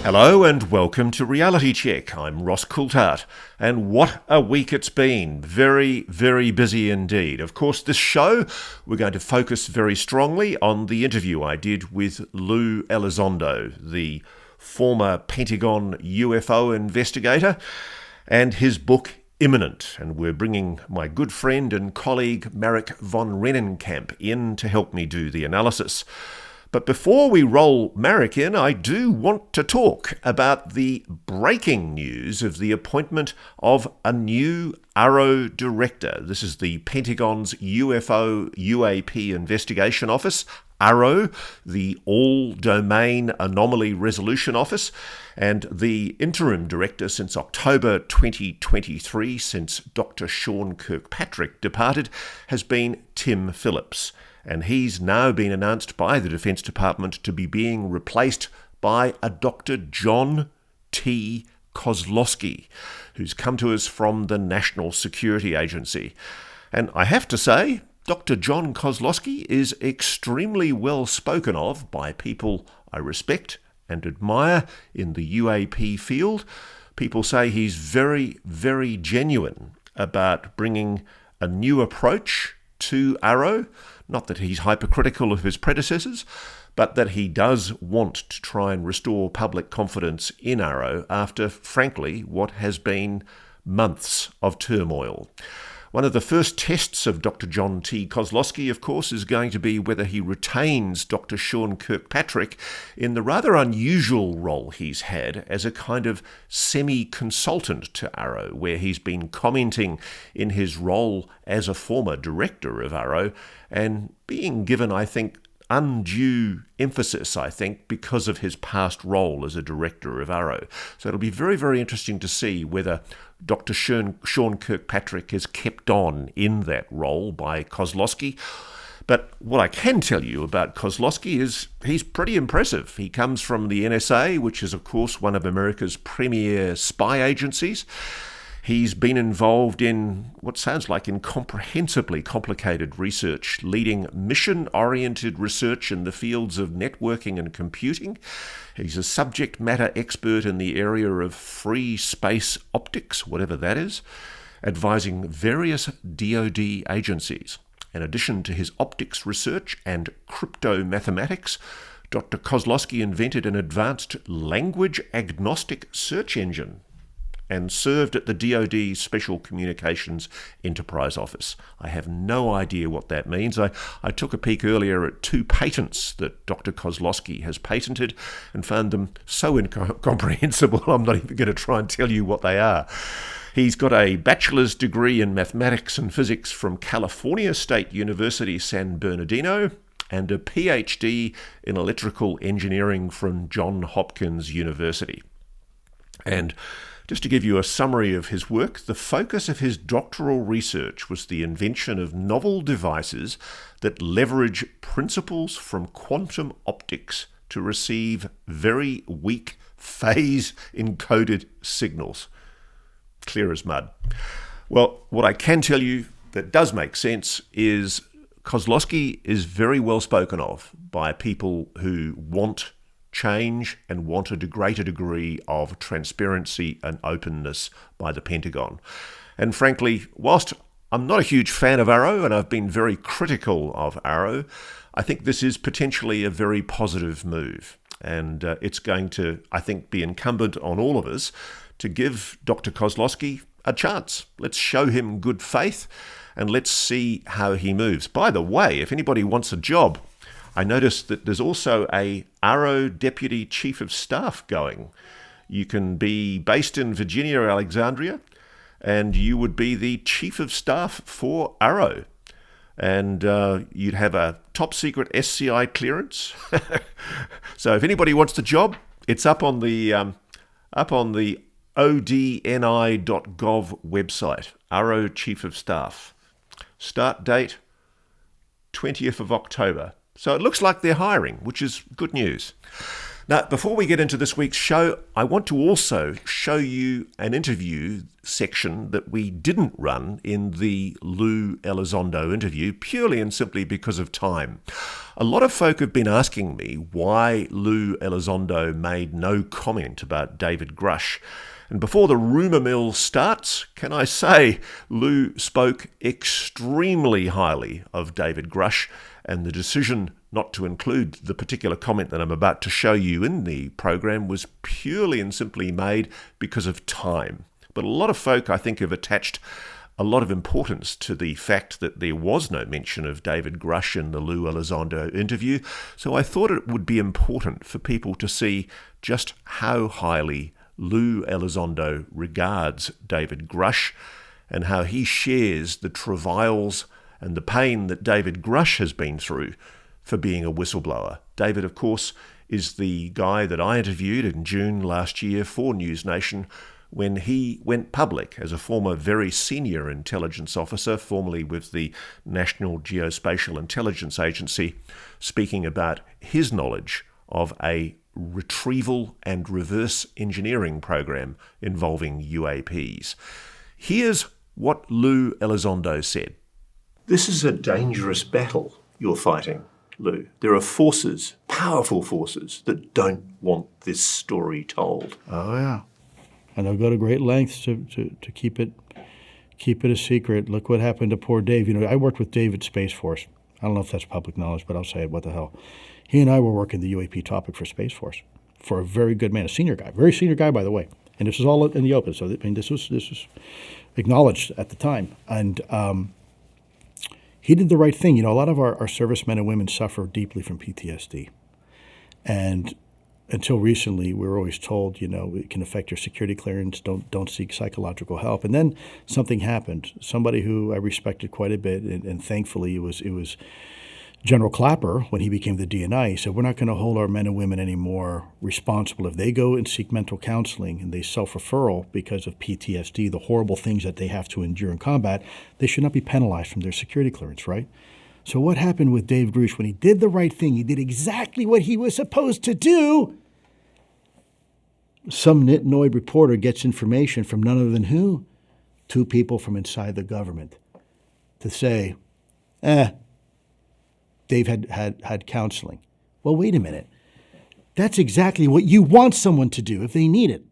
Hello and welcome to Reality Check. I'm Ross Coulthart, and what a week it's been. Very, very busy indeed. Of course, this show, we're going to focus very strongly on the interview I did with Lue Elizondo, the former Pentagon UFO investigator, and his book Imminent. And we're bringing my good friend and colleague Marek von Rennenkampff in to help me do the analysis. But before we roll Marek in, I do want to talk about the breaking news of the appointment of a new AARO director. This is the Pentagon's UFO UAP Investigation Office, AARO, the All-Domain Anomaly Resolution Office, and the interim director since October 2023, since Dr. Sean Kirkpatrick departed, has been Tim Phillips. And he's now been announced by the Defense Department to be being replaced by a Dr. Jon T. Kosloski, who's come to us from the National Security Agency. And I have to say, Dr. Jon Kosloski is extremely well spoken of by people I respect and admire in the UAP field. People say he's very, very genuine about bringing a new approach to AARO. Not that he's hypercritical of his predecessors, but that he does want to try and restore public confidence in AARO after, frankly, what has been months of turmoil. One of the first tests of Dr. Jon T. Kosloski, of course, is going to be whether he retains Dr. Sean Kirkpatrick in the rather unusual role he's had as a kind of semi-consultant to AARO, where he's been commenting in his role as a former director of AARO and being given, I think, undue emphasis, because of his past role as a director of AARO. So it'll be very, very interesting to see whether Dr. Sean Kirkpatrick is kept on in that role by Kosloski. But what I can tell you about Kosloski is he's pretty impressive. He comes from the NSA, which is, of course, one of America's premier spy agencies. He's been involved in what sounds like incomprehensibly complicated research, leading mission-oriented research in the fields of networking and computing. He's a subject matter expert in the area of free space optics, whatever that is, advising various DoD agencies. In addition to his optics research and crypto mathematics, Dr. Kosloski invented an advanced language-agnostic search engine and served at the DoD Special Communications Enterprise Office. I have no idea what that means. I took a peek earlier at 2 patents that Dr. Kosloski has patented and found them so incomprehensible I'm not even going to try and tell you what they are. He's got a bachelor's degree in mathematics and physics from California State University, San Bernardino, and a PhD in electrical engineering from Johns Hopkins University. And just to give you a summary of his work, the focus of his doctoral research was the invention of novel devices that leverage principles from quantum optics to receive very weak phase-encoded signals. Clear as mud. Well, what I can tell you that does make sense is Kosloski is very well spoken of by people who want change and want a greater degree of transparency and openness by the Pentagon. And frankly, whilst I'm not a huge fan of AARO and I've been very critical of AARO, I think this is potentially a very positive move. And it's going to, I think, be incumbent on all of us to give Dr. Kosloski a chance. Let's show him good faith and let's see how he moves. By the way, if anybody wants a job, I noticed that there's also a AARO Deputy Chief of Staff going. You can be based in Virginia or Alexandria, and you would be the Chief of Staff for AARO. And you'd have a top secret SCI clearance. So if anybody wants the job, it's up on the odni.gov website, AARO Chief of Staff. Start date 20th of October. So it looks like they're hiring, which is good news. Now, before we get into this week's show, I want to also show you an interview section that we didn't run in the Lue Elizondo interview, purely and simply because of time. A lot of folk have been asking me why Lue Elizondo made no comment about David Grusch. And before the rumour mill starts, can I say Lue spoke extremely highly of David Grusch, and the decision not to include the particular comment that I'm about to show you in the program was purely and simply made because of time. But a lot of folk, I think, have attached a lot of importance to the fact that there was no mention of David Grusch in the Lue Elizondo interview, so I thought it would be important for people to see just how highly Lue Elizondo regards David Grusch and how he shares the travails and the pain that David Grusch has been through for being a whistleblower. David, of course, is the guy that I interviewed in June last year for NewsNation when he went public as a former very senior intelligence officer, formerly with the National Geospatial Intelligence Agency, speaking about his knowledge of a retrieval and reverse engineering program involving UAPs. Here's what Lue Elizondo said. This is a dangerous battle you're fighting, Lue. There are forces, powerful forces, that don't want this story told. Oh, yeah. And they'll go to great lengths to keep it a secret. Look what happened to poor Dave. You know, I worked with Dave at Space Force. I don't know if that's public knowledge, but I'll say it. What the hell? He and I were working the UAP topic for Space Force for a very good man, a senior guy, very senior guy, by the way. And this was all in the open. So, I mean, this was acknowledged at the time. And he did the right thing. You know, a lot of our servicemen and women suffer deeply from PTSD. And until recently, we were always told, you know, it can affect your security clearance, don't seek psychological help. And then something happened. Somebody who I respected quite a bit, and thankfully it was General Clapper, when he became the DNI, he said, we're not going to hold our men and women anymore responsible. If they go and seek mental counseling and they self-referral because of PTSD, the horrible things that they have to endure in combat, they should not be penalized from their security clearance, right? So what happened with Dave Grusch when he did the right thing? He did exactly what he was supposed to do. Some nitnoid reporter gets information from none other than who? Two people from inside the government to say, Dave had counseling. Well, wait a minute. That's exactly what you want someone to do if they need it,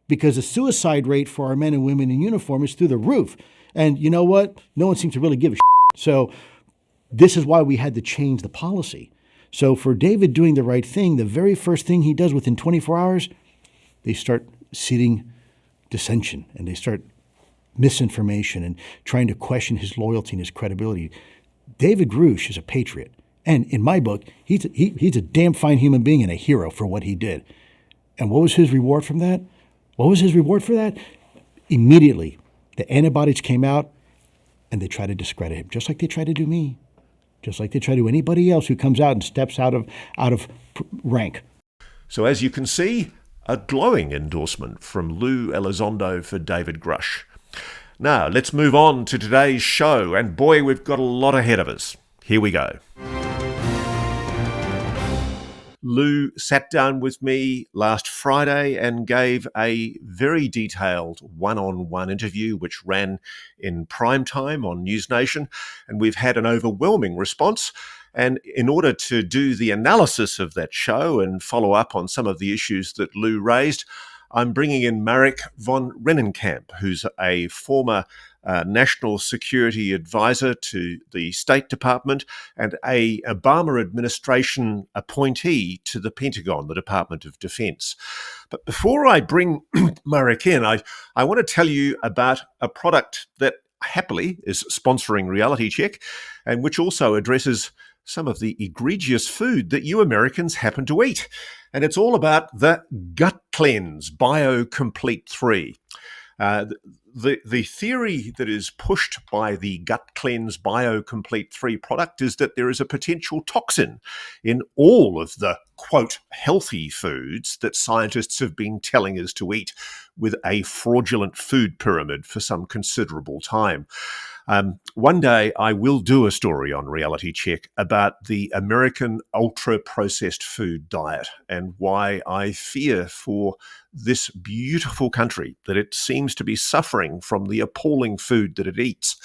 because the suicide rate for our men and women in uniform is through the roof. And you know what? No one seems to really give a shit. So this is why we had to change the policy. So for David doing the right thing, the very first thing he does within 24 hours, they start seeding dissension and they start misinformation and trying to question his loyalty and his credibility. David Grusch is a patriot. And in my book, he's a damn fine human being and a hero for what he did. And what was his reward from that? What was his reward for that? Immediately, the antibodies came out and they tried to discredit him, just like they tried to do me, just like they try to do anybody else who comes out and steps out of rank. So as you can see, a glowing endorsement from Lue Elizondo for David Grusch. Now, let's move on to today's show, and boy, we've got a lot ahead of us. Here we go. Lue sat down with me last Friday and gave a very detailed one-on-one interview which ran in prime time on NewsNation, and we've had an overwhelming response. And in order to do the analysis of that show and follow up on some of the issues that Lue raised, I'm bringing in Marek von Rennenkampff, who's a former national security advisor to the State Department and a Obama administration appointee to the Pentagon, the Department of Defense. But before I bring Marek in, I want to tell you about a product that happily is sponsoring Reality Check and which also addresses some of the egregious food that you Americans happen to eat. And it's all about the Gut Cleanse BioComplete 3. The theory that is pushed by the Gut Cleanse BioComplete 3 product is that there is a potential toxin in all of the, quote, healthy foods that scientists have been telling us to eat with a fraudulent food pyramid for some considerable time. One day I will do a story on Reality Check about the American ultra-processed food diet and why I fear for this beautiful country that it seems to be suffering from the appalling food that it eats.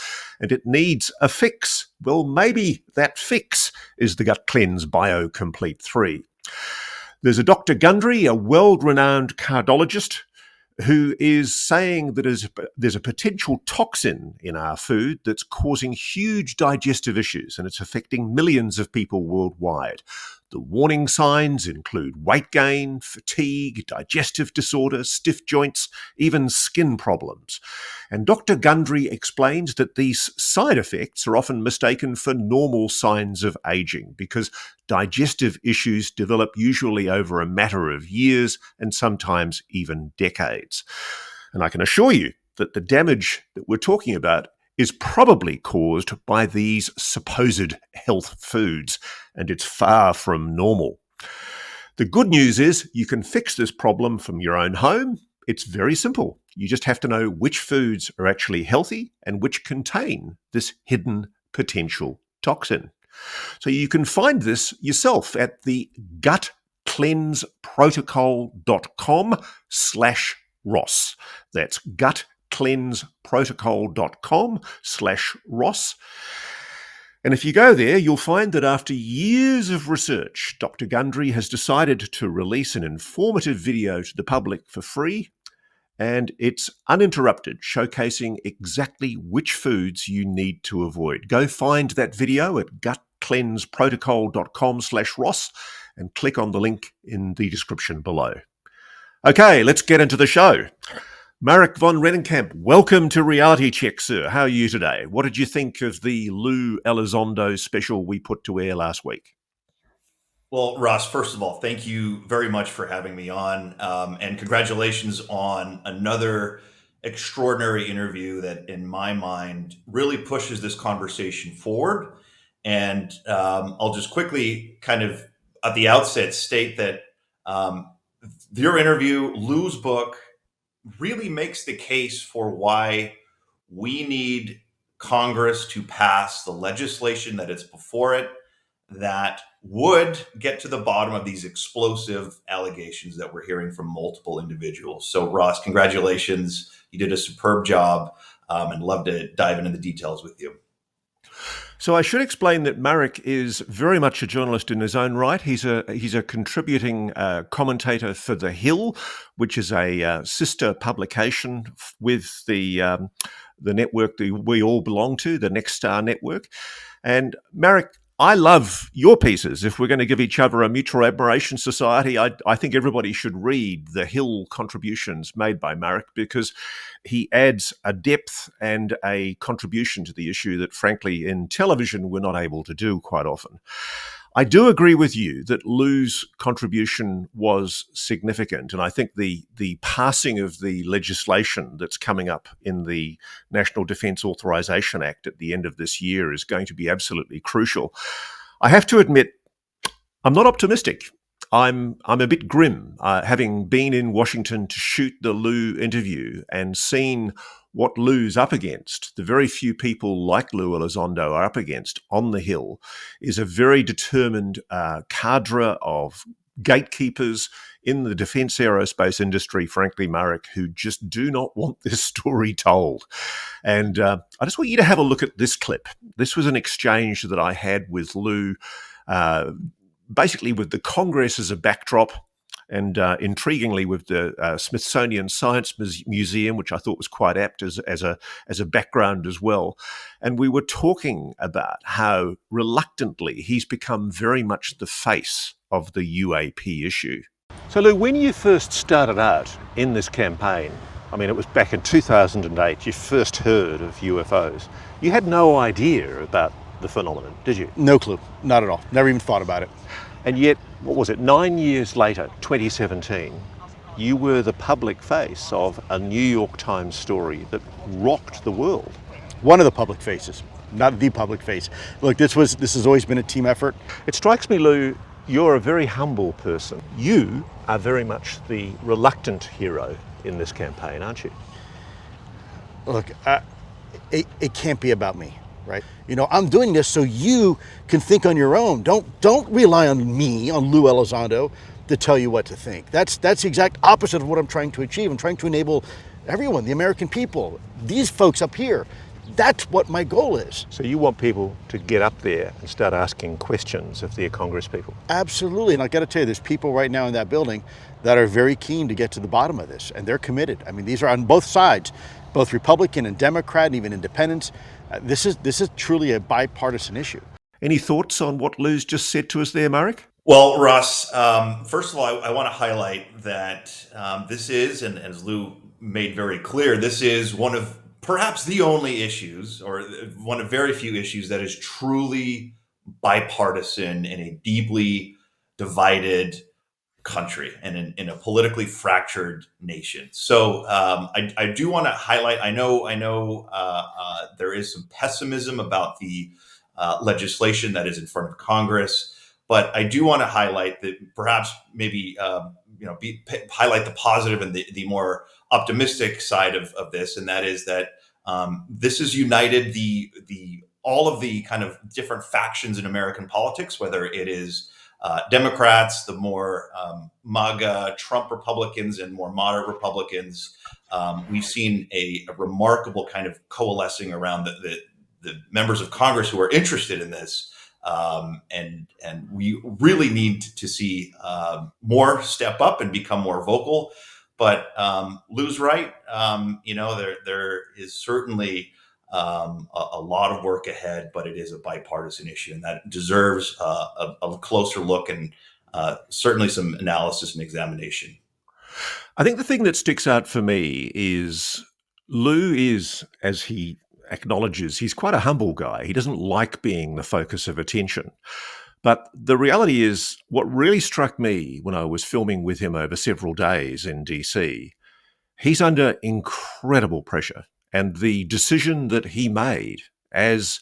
And it needs a fix. Well, maybe that fix is the Gut Cleanse Bio Complete 3. There's a Dr. Gundry, a world-renowned cardiologist, who is saying that there's a potential toxin in our food that's causing huge digestive issues and it's affecting millions of people worldwide. The warning signs include weight gain, fatigue, digestive disorder, stiff joints, even skin problems. And Dr. Gundry explains that these side effects are often mistaken for normal signs of aging because digestive issues develop usually over a matter of years and sometimes even decades. And I can assure you that the damage that we're talking about is probably caused by these supposed health foods, and it's far from normal. The good news is you can fix this problem from your own home. It's very simple. You just have to know which foods are actually healthy and which contain this hidden potential toxin. So you can find this yourself at the gutcleanseprotocol.com/Ross. That's gutcleanseprotocol.com/Ross. And if you go there, you'll find that after years of research, Dr. Gundry has decided to release an informative video to the public for free, and it's uninterrupted, showcasing exactly which foods you need to avoid. Go find that video at gutcleanseprotocol.com/Ross and click on the link in the description below. Okay, let's get into the show. Marek von Rennenkampff, welcome to Reality Check, sir. How are you today? What did you think of the Lue Elizondo special we put to air last week? Well, Ross, first of all, thank you very much for having me on. And congratulations on another extraordinary interview that, in my mind, really pushes this conversation forward. And I'll just quickly kind of at the outset state that your interview, Lue's book, really makes the case for why we need Congress to pass the legislation that is before it that would get to the bottom of these explosive allegations that we're hearing from multiple individuals. So, Ross, congratulations. You did a superb job, and love to dive into the details with you. So I should explain that Marek is very much a journalist in his own right. He's a contributing commentator for The Hill, which is a sister publication with the network that we all belong to, the Next Star Network. And Marek, I love your pieces. If we're going to give each other a mutual admiration society, I think everybody should read the Hill contributions made by Marek because he adds a depth and a contribution to the issue that, frankly, in television, we're not able to do quite often. I do agree with you that Lue's contribution was significant, and I think the passing of the legislation that's coming up in the National Defence Authorization Act at the end of this year is going to be absolutely crucial. I have to admit, I'm not optimistic. I'm a bit grim, having been in Washington to shoot the Lue interview and seen what Lue's up against. The very few people like Lue Elizondo are up against on the Hill is a very determined cadre of gatekeepers in the defence aerospace industry, frankly, Marek, who just do not want this story told. And I just want you to have a look at this clip. This was an exchange that I had with Lue, basically with the Congress as a backdrop, and intriguingly with the Smithsonian Science Museum, which I thought was quite apt as a background as well. And we were talking about how reluctantly he's become very much the face of the UAP issue. So Lue, when you first started out in this campaign, I mean, it was back in 2008, you first heard of UFOs. You had no idea about the phenomenon, did you? No clue, not at all. Never even thought about it. And yet, what was it, 9 years later, 2017, you were the public face of a New York Times story that rocked the world. One of the public faces, not the public face. Look, this has always been a team effort. It strikes me, Lue, you're a very humble person. You are very much the reluctant hero in this campaign, aren't you? Look, it can't be about me, right? I'm doing this so you can think on your own. Don't rely on me, on Lue Elizondo, to tell you what to think. That's the exact opposite of what I'm trying to achieve. I'm trying to enable everyone, the American people, these folks up here. That's what my goal is. So you want people to get up there and start asking questions of their Congress people? Absolutely. And I got to tell you, there's people right now in that building that are very keen to get to the bottom of this, and they're committed. I mean, these are on both sides, both Republican and Democrat, and even independents. This is truly a bipartisan issue. Any thoughts on what Lue's just said to us there, Marek? Well, Ross, first of all, I want to highlight that this is, and as Lue made very clear, this is one of perhaps the only issues, or one of very few issues, that is truly bipartisan in a deeply divided country and in a politically fractured nation. So I do want to highlight. I know there is some pessimism about the legislation that is in front of Congress, but I do want to highlight that perhaps maybe highlight the positive and the more optimistic side of this, and that is that this has united the all of the kind of different factions in American politics, whether it is Democrats, the more MAGA Trump Republicans, and more moderate Republicans. We've seen a remarkable kind of coalescing around the members of Congress who are interested in this. And we really need to see more step up and become more vocal. But Lue's right. There is certainly a lot of work ahead, but it is a bipartisan issue, and that deserves a closer look and certainly some analysis and examination. I think the thing that sticks out for me is Lue is, as he acknowledges, he's quite a humble guy. He doesn't like being the focus of attention. But the reality is, what really struck me when I was filming with him over several days in DC, he's under incredible pressure. And the decision that he made as,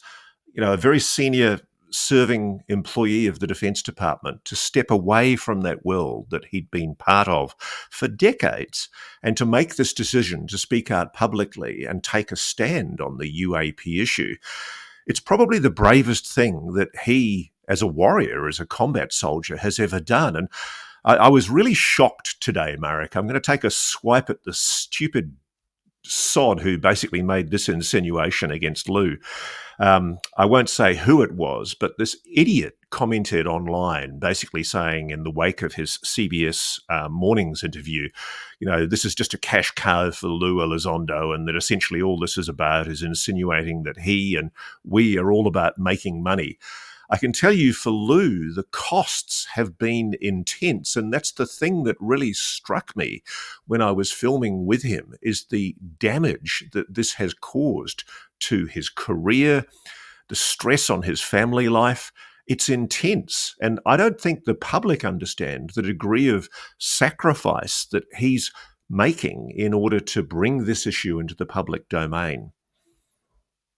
a very senior serving employee of the Defense Department to step away from that world that he'd been part of for decades and to make this decision to speak out publicly and take a stand on the UAP issue, it's probably the bravest thing that he, as a warrior, as a combat soldier, has ever done. And I was really shocked today, Marek. I'm going to take a swipe at the stupid sod who basically made this insinuation against Lue. I won't say who it was, but this idiot commented online basically saying, in the wake of his CBS Mornings interview, this is just a cash cow for Lue Elizondo, and that essentially all this is about is insinuating that he and we are all about making money. I can tell you, for Lue, the costs have been intense. And that's the thing that really struck me when I was filming with him, is the damage that this has caused to his career, the stress on his family life. It's intense. And I don't think the public understand the degree of sacrifice that he's making in order to bring this issue into the public domain.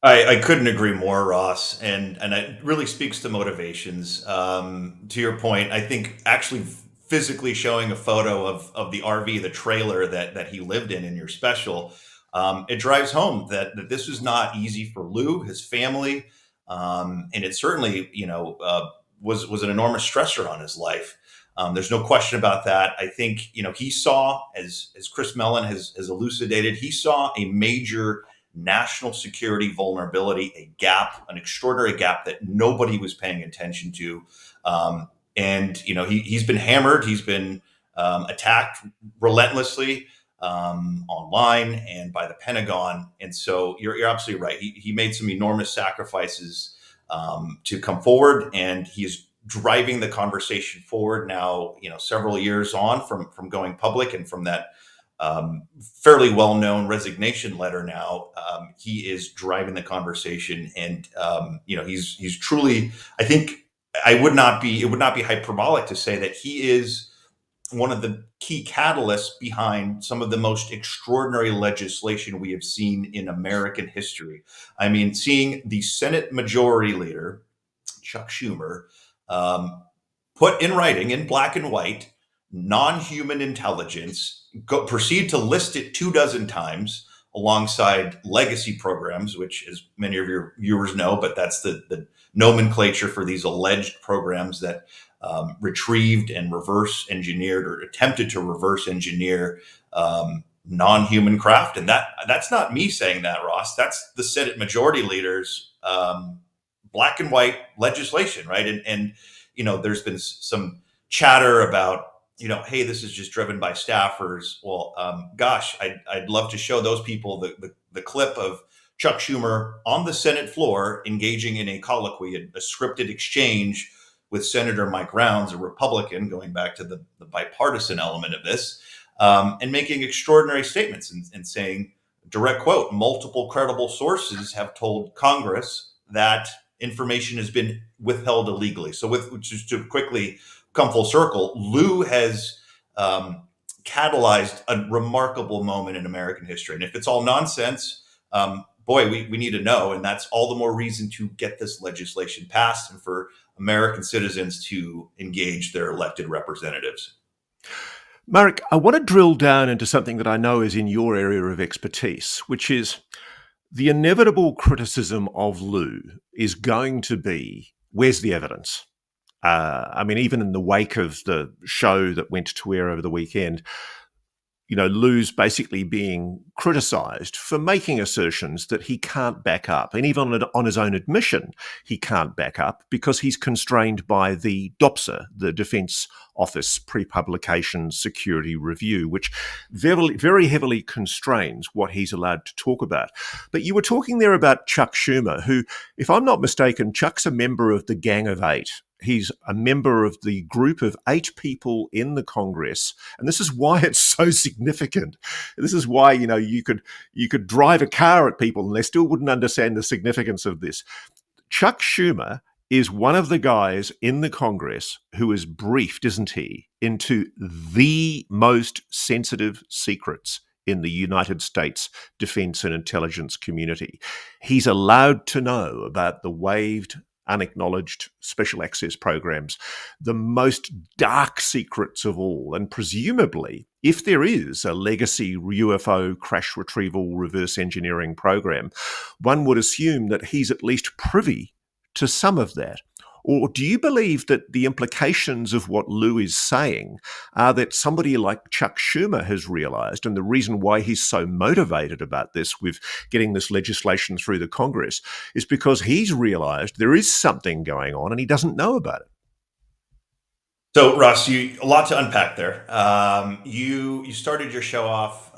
I couldn't agree more, Ross, and it really speaks to motivations. To your point, I think actually physically showing a photo of the RV, the trailer that he lived in your special, it drives home that this was not easy for Lue, his family, and it certainly was an enormous stressor on his life. There's no question about that. I think he saw, as Chris Mellon has elucidated, he saw a major national security vulnerability, an extraordinary gap that nobody was paying attention to. And he's been hammered, he's been attacked relentlessly online and by the Pentagon. And so you're absolutely right. He made some enormous sacrifices to come forward, and he is driving the conversation forward now, several years on from going public and from that fairly well-known resignation letter. Now he is driving the conversation, and he's truly, I think it would not be hyperbolic to say that he is one of the key catalysts behind some of the most extraordinary legislation we have seen in American history. I mean, seeing the Senate Majority Leader, Chuck Schumer, put in writing, in black and white, non-human intelligence, proceed to list it 24 times, alongside legacy programs, which, as many of your viewers know, but that's the nomenclature for these alleged programs that retrieved and reverse engineered or attempted to reverse engineer non-human craft. And that's not me saying that, Ross. That's the Senate Majority Leader's black and white legislation, right? And there's been some chatter about, hey, this is just driven by staffers. Well, gosh, I'd love to show those people the clip of Chuck Schumer on the Senate floor engaging in a colloquy, a scripted exchange with Senator Mike Rounds, a Republican, going back to the bipartisan element of this, and making extraordinary statements and saying, direct quote, multiple credible sources have told Congress that information has been withheld illegally. So just to quickly come full circle, Lue has catalyzed a remarkable moment in American history. And if it's all nonsense, boy, we need to know. And that's all the more reason to get this legislation passed and for American citizens to engage their elected representatives. Marek, I want to drill down into something that I know is in your area of expertise, which is the inevitable criticism of Lue is going to be, where's the evidence? Even in the wake of the show that went to air over the weekend, Lue's basically being criticised for making assertions that he can't back up. And even on his own admission, he can't back up because he's constrained by the DOPSA, the Defence Office Pre-Publication Security Review, which very, very heavily constrains what he's allowed to talk about. But you were talking there about Chuck Schumer, who, if I'm not mistaken, Chuck's a member of the Gang of Eight. He's a member of the group of 8 people in the Congress. And this is why it's so significant. This is why, you could drive a car at people and they still wouldn't understand the significance of this. Chuck Schumer is one of the guys in the Congress who is briefed, isn't he, into the most sensitive secrets in the United States defense and intelligence community. He's allowed to know about the waived, unacknowledged special access programs, the most dark secrets of all. And presumably, if there is a legacy UFO crash retrieval reverse engineering program, one would assume that he's at least privy to some of that. Or do you believe that the implications of what Lue is saying are that somebody like Chuck Schumer has realized, and the reason why he's so motivated about this with getting this legislation through the Congress is because he's realized there is something going on and he doesn't know about it? So, Ross, a lot to unpack there. You started your show off,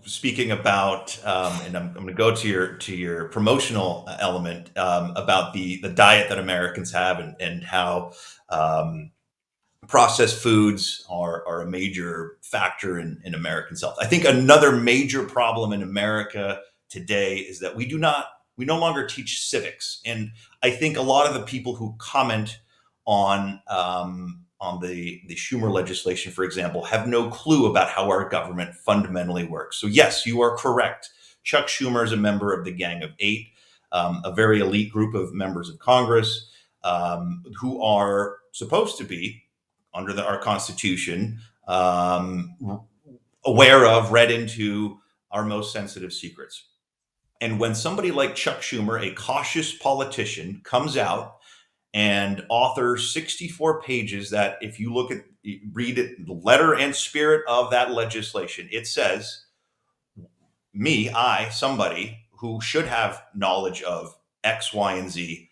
speaking about, and I'm going to go to your promotional element about the diet that Americans have and how processed foods are a major factor in Americans' health. I think another major problem in America today is that we no longer teach civics, and I think a lot of the people who comment on the Schumer legislation, for example, have no clue about how our government fundamentally works. So yes, you are correct. Chuck Schumer is a member of the Gang of Eight, a very elite group of members of Congress who are supposed to be, under our Constitution, aware of, read into our most sensitive secrets. And when somebody like Chuck Schumer, a cautious politician, comes out and authors 64 pages that, if you read it, the letter and spirit of that legislation, it says, somebody who should have knowledge of X, Y, and Z,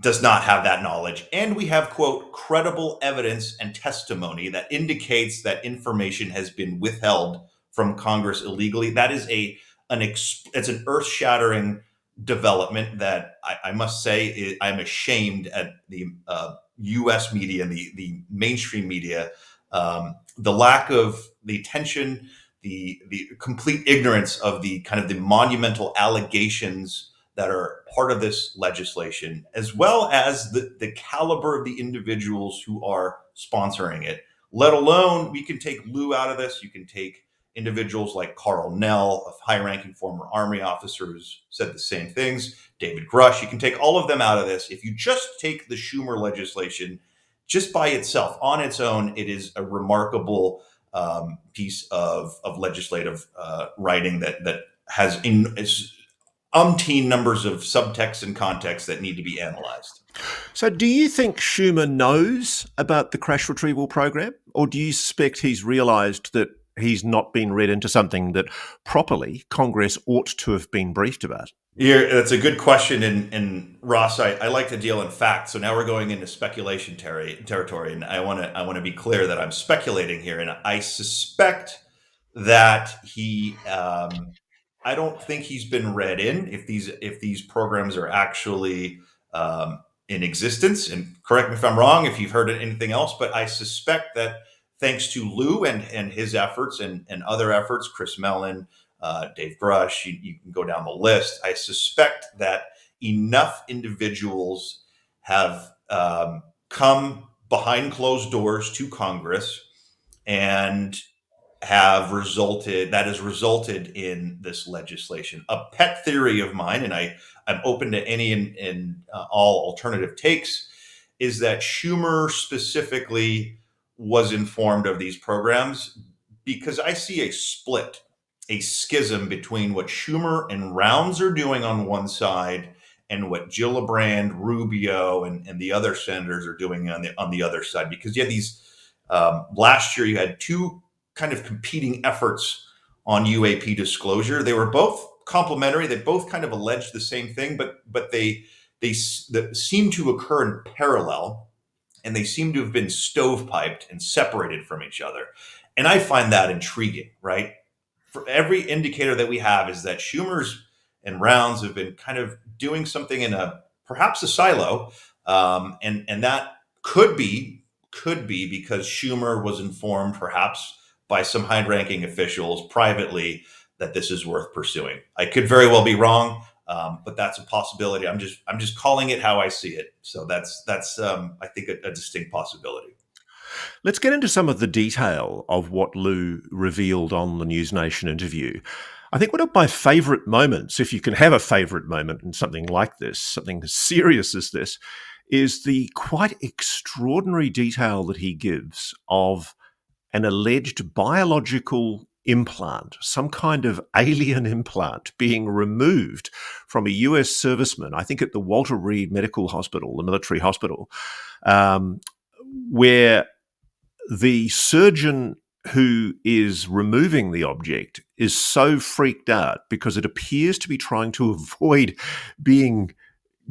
does not have that knowledge. And we have, quote, credible evidence and testimony that indicates that information has been withheld from Congress illegally. That is it's an earth-shattering development that I must say I'm ashamed at the U.S. media and the mainstream media, the lack of the attention, the complete ignorance of the kind of the monumental allegations that are part of this legislation, as well as the caliber of the individuals who are sponsoring it. Let alone, we can take Lue out of this. You can take individuals like Carl Nell, a high-ranking former Army officer who's said the same things, David Grusch. You can take all of them out of this. If you just take the Schumer legislation just by itself, on its own, it is a remarkable piece of legislative writing that has umpteen numbers of subtext and context that need to be analyzed. So do you think Schumer knows about the crash retrieval program, or do you suspect he's realised that he's not been read into something that properly Congress ought to have been briefed about? Yeah, that's a good question. And Ross, I like to deal in facts. So now we're going into speculation territory. And I want to be clear that I'm speculating here. And I suspect that I don't think he's been read in if these programs are actually in existence. And correct me if I'm wrong, if you've heard anything else, but I suspect that thanks to Lue and his efforts and other efforts, Chris Mellon, Dave Grusch, you can go down the list. I suspect that enough individuals have come behind closed doors to Congress and has resulted in this legislation. A pet theory of mine, and I'm open to any and all alternative takes, is that Schumer specifically was informed of these programs because I see a schism between what Schumer and Rounds are doing on one side and what Gillibrand, Rubio, and the other senators are doing on the other side. Because you had these last year, you had two kind of competing efforts on UAP disclosure. They were both complementary. They both kind of alleged the same thing, but they seem to occur in parallel, and they seem to have been stovepiped and separated from each other. And I find that intriguing, right? For every indicator that we have is that Schumer's and Rounds have been kind of doing something in perhaps a silo, and that could be because Schumer was informed perhaps by some high-ranking officials privately that this is worth pursuing. I could very well be wrong, but that's a possibility. I'm just calling it how I see it. So that's I think a distinct possibility. Let's get into some of the detail of what Lue revealed on the NewsNation interview. I think one of my favourite moments, if you can have a favourite moment in something like this, something as serious as this, is the quite extraordinary detail that he gives of an alleged biological implant, some kind of alien implant being removed from a US serviceman, I think at the Walter Reed Medical Hospital, the military hospital, where the surgeon who is removing the object is so freaked out because it appears to be trying to avoid being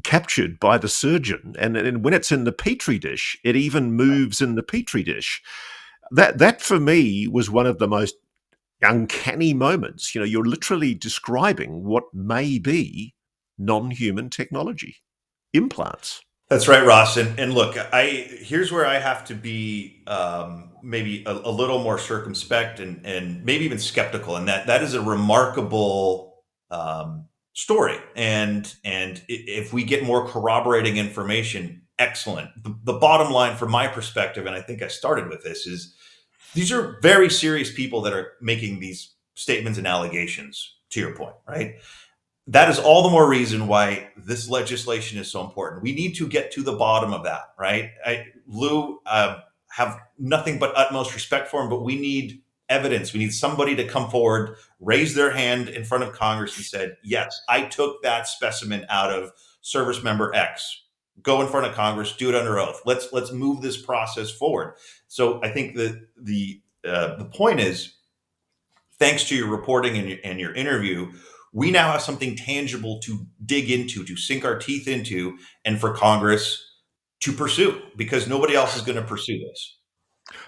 captured by the surgeon. And when it's in the petri dish, it even moves in the petri dish. That for me was one of the most uncanny moments. You know, you're literally describing what may be non-human technology, implants. That's right, Ross. And look, here's where I have to be maybe a little more circumspect and maybe even skeptical. And that is a remarkable story. And if we get more corroborating information, excellent. The bottom line from my perspective, and I think I started with this, is these are very serious people that are making these statements and allegations, to your point, right? That is all the more reason why this legislation is so important. We need to get to the bottom of that, right? Lue, have nothing but utmost respect for him, but we need evidence. We need somebody to come forward, raise their hand in front of Congress and said, yes, I took that specimen out of service member X. Go in front of Congress, do it under oath. Let's move this process forward. So I think that the point is, thanks to your reporting and your interview, we now have something tangible to dig into, to sink our teeth into, and for Congress to pursue, because nobody else is going to pursue this.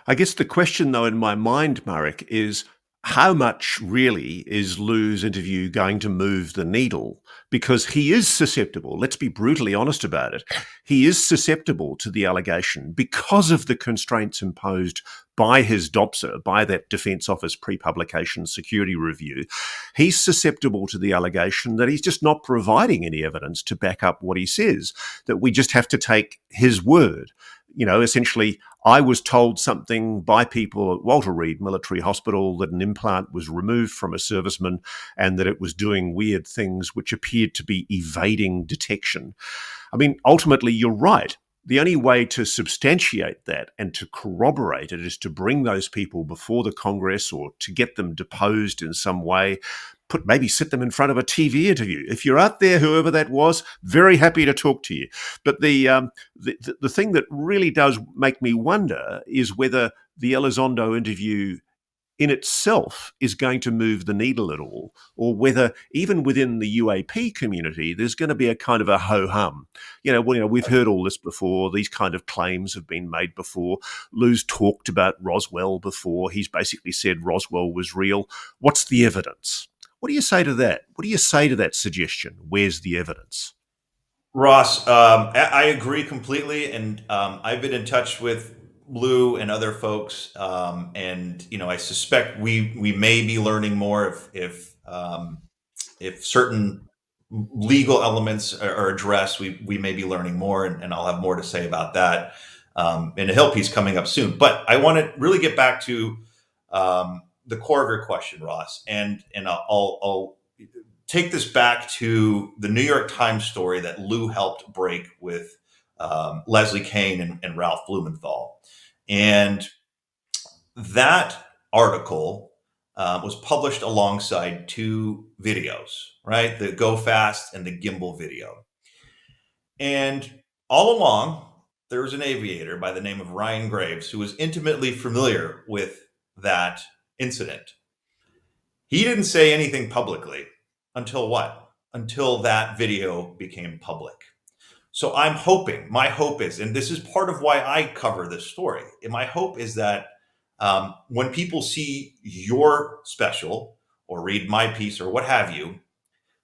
I guess the question, though, in my mind, Marek, is how much really is Lue's interview going to move the needle? Because he is susceptible, let's be brutally honest about it, he is susceptible to the allegation because of the constraints imposed by his DOPSA, by that Defence Office pre-publication security review. He's susceptible to the allegation that he's just not providing any evidence to back up what he says, that we just have to take his word. You know, essentially, I was told something by people at Walter Reed Military Hospital that an implant was removed from a serviceman and that it was doing weird things which appeared to be evading detection. I mean, ultimately, you're right. the only way to substantiate that and to corroborate it is to bring those people before the Congress or to get them deposed in some way, maybe sit them in front of a TV interview. If you're out there, whoever that was, very happy to talk to you. But the thing that really does make me wonder is whether the Elizondo interview in itself is going to move the needle at all, or whether even within the UAP community, there's going to be a kind of a ho-hum. We've heard all this before. These kind of claims have been made before. Lue's talked about Roswell before. He's basically said Roswell was real. What's the evidence? What do you say to that? What do you say to that suggestion? Where's the evidence? Ross, I agree completely. And I've been in touch with Lue and other folks, and I suspect we may be learning more if certain legal elements are addressed. We may be learning more, and I'll have more to say about that in a Hill piece coming up soon. But I want to really get back to the core of your question, Ross, and I'll take this back to the New York Times story that Lue helped break with Leslie Kean and Ralph Blumenthal. And that article was published alongside two videos, right? The Go Fast and the Gimbal video. And all along, there was an aviator by the name of Ryan Graves who was intimately familiar with that incident. He didn't say anything publicly until what? Until that video became public. So my hope is, and this is part of why I cover this story, and my hope is that when people see your special or read my piece or what have you,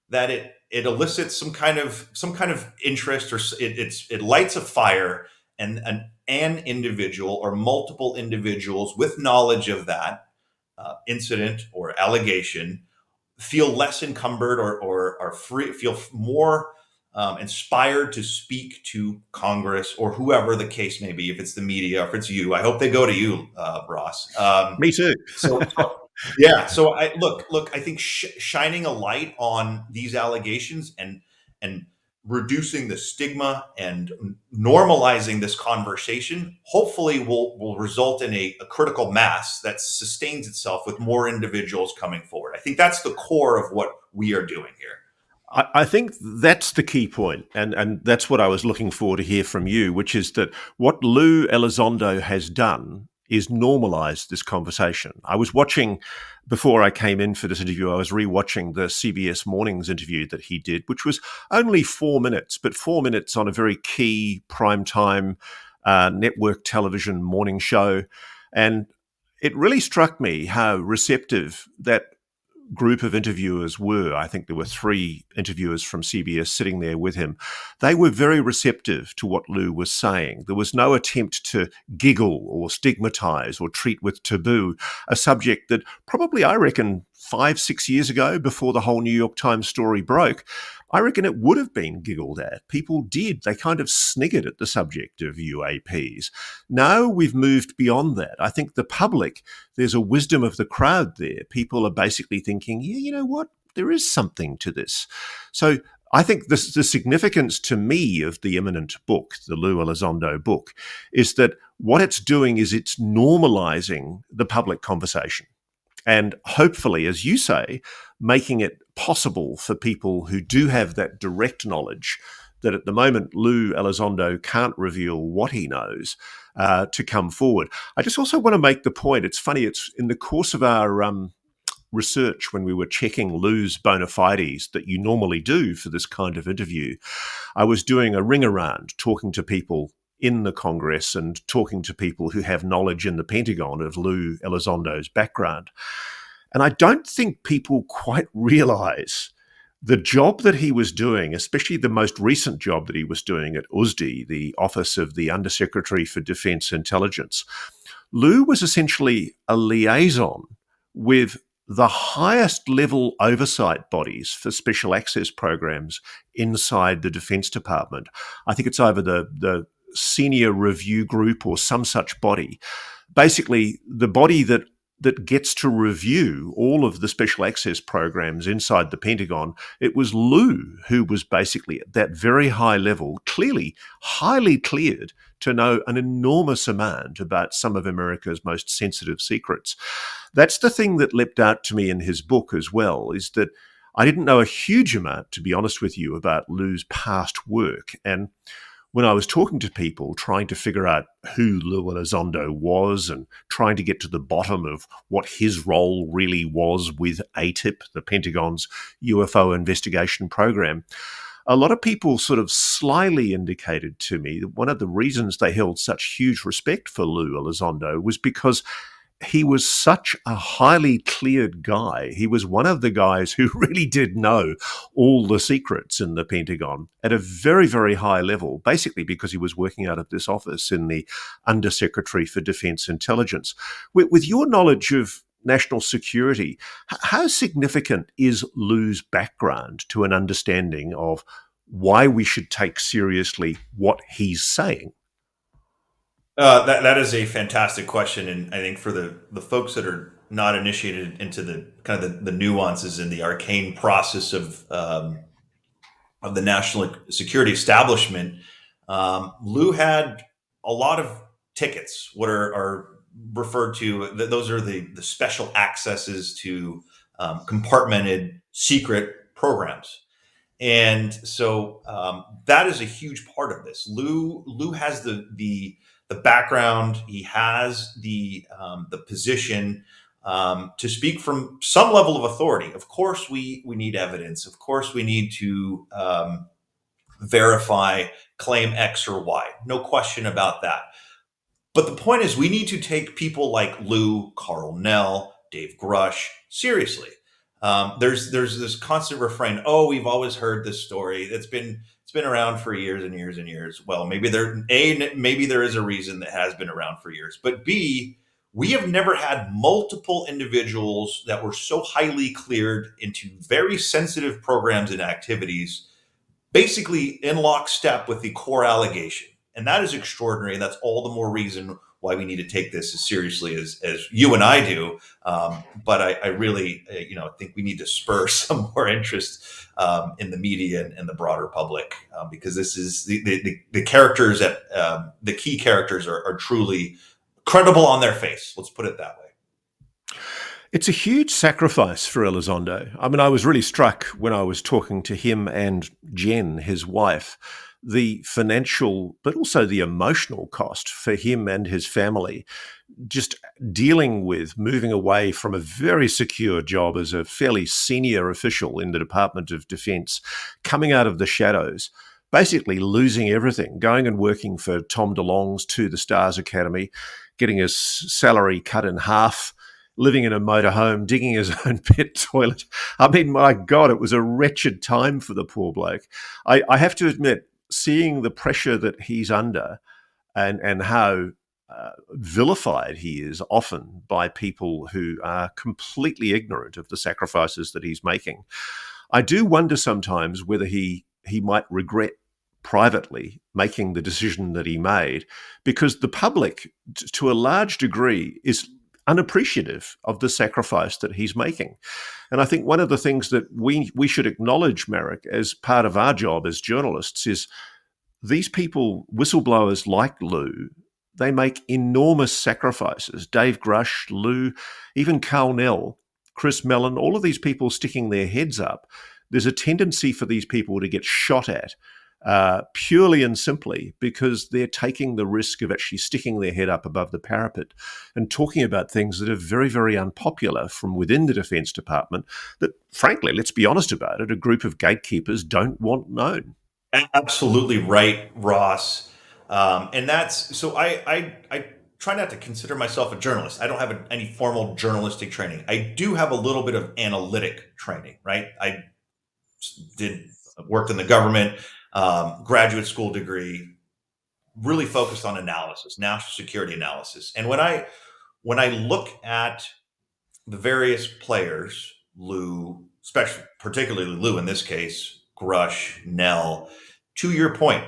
that it elicits some kind of interest, or it lights a fire, and an individual or multiple individuals with knowledge of that incident or allegation feel less encumbered or are free, feel more inspired to speak to Congress or whoever the case may be. If it's the media, if it's you, I hope they go to you, Ross. Me too. Yeah. So I think shining a light on these allegations and reducing the stigma and normalizing this conversation, hopefully will result in a critical mass that sustains itself with more individuals coming forward. I think that's the core of what we are doing here. I think that's the key point, and that's what I was looking for to hear from you, which is that what Lue Elizondo has done is normalize this conversation. I was watching, before I came in for this interview, I was rewatching the CBS Mornings interview that he did, which was only 4 minutes, but 4 minutes on a very key primetime network television morning show. And it really struck me how receptive that group of interviewers were. I think there were 3 interviewers from CBS sitting there with him. They were very receptive to what Lue was saying. There was no attempt to giggle or stigmatize or treat with taboo a subject that probably, I reckon, 5-6 years ago, before the whole New York Times story broke, I reckon it would have been giggled at. People did. They kind of sniggered at the subject of UAPs. Now we've moved beyond that. I think the public, there's a wisdom of the crowd there. People are basically thinking, yeah, you know what? There is something to this. So I think the significance to me of the imminent book, the Lue Elizondo book, is that what it's doing is it's normalizing the public conversation. And hopefully, as you say, making it possible for people who do have that direct knowledge that at the moment Lue Elizondo can't reveal what he knows to come forward. I just also want to make the point, it's funny, it's in the course of our research when we were checking Lue's bona fides that you normally do for this kind of interview, I was doing a ring around talking to people in the Congress and talking to people who have knowledge in the Pentagon of Lue Elizondo's background. And I don't think people quite realize the job that he was doing, especially the most recent job that he was doing at USDI, the Office of the Undersecretary for Defense Intelligence. Lue was essentially a liaison with the highest level oversight bodies for special access programs inside the Defense Department. I think it's over the Senior Review Group or some such body. Basically, the body that that gets to review all of the special access programs inside the Pentagon. It was Lue who was basically at that very high level, clearly highly cleared to know an enormous amount about some of America's most sensitive secrets. That's the thing that leapt out to me in his book as well, is that I didn't know a huge amount, to be honest with you, about Lue's past work. And when I was talking to people trying to figure out who Lue Elizondo was and trying to get to the bottom of what his role really was with ATIP, the Pentagon's UFO investigation program, a lot of people sort of slyly indicated to me that one of the reasons they held such huge respect for Lue Elizondo was because he was such a highly cleared guy. He was one of the guys who really did know all the secrets in the Pentagon at a very, very high level, basically because he was working out of this office in the Undersecretary for Defense Intelligence. With your knowledge of national security, how significant is Lue's background to an understanding of why we should take seriously what he's saying? That is a fantastic question, and I think for the folks that are not initiated into the kind of the nuances and the arcane process of the national security establishment, Lue had a lot of tickets. What are referred to? Those are the special accesses to compartmented secret programs. And so that is a huge part of this. Lue has the background. He has the position to speak from some level of authority. Of course, we need evidence. Of course, we need to verify claim X or Y. No question about that. But the point is, we need to take people like Lue, Carl Nell, Dave Grusch seriously. There's this constant refrain. Oh, we've always heard this story. It's been around for years and years and years. Well, maybe there is a reason that has been around for years. But B, we have never had multiple individuals that were so highly cleared into very sensitive programs and activities, basically in lockstep with the core allegation. And that is extraordinary. And that's all the more reason why we need to take this as seriously as you and I do. But I really, think we need to spur some more interest in the media and the broader public, because this is the characters that the key characters are truly credible on their face. Let's put it that way. It's a huge sacrifice for Elizondo. I mean, I was really struck when I was talking to him and Jen, his wife, the financial, but also the emotional cost for him and his family, just dealing with moving away from a very secure job as a fairly senior official in the Department of Defense, coming out of the shadows, basically losing everything, going and working for Tom DeLonge's To the Stars Academy, getting his salary cut in half, living in a motorhome, digging his own pit toilet. I mean, my God, it was a wretched time for the poor bloke. I have to admit, seeing the pressure that he's under and how vilified he is often by people who are completely ignorant of the sacrifices that he's making, I do wonder sometimes whether he might regret privately making the decision that he made, because the public, to a large degree, is unappreciative of the sacrifice that he's making. And I think one of the things that we should acknowledge, Merrick, as part of our job as journalists is these people, whistleblowers like Lue, they make enormous sacrifices. Dave Grusch, Lue, even Carl Nell, Chris Mellon, all of these people sticking their heads up. There's a tendency for these people to get shot at purely and simply because they're taking the risk of actually sticking their head up above the parapet and talking about things that are very, very unpopular from within the Defense Department that, frankly, let's be honest about it, a group of gatekeepers don't want known. Absolutely right, Ross. And that's so I try not to consider myself a journalist. I don't have any formal journalistic training. I do have a little bit of analytic training, right? I worked in the government, graduate school degree, really focused on analysis, national security analysis. And when I look at the various players, Lue, particularly Lue in this case, Grusch, Nell, to your point,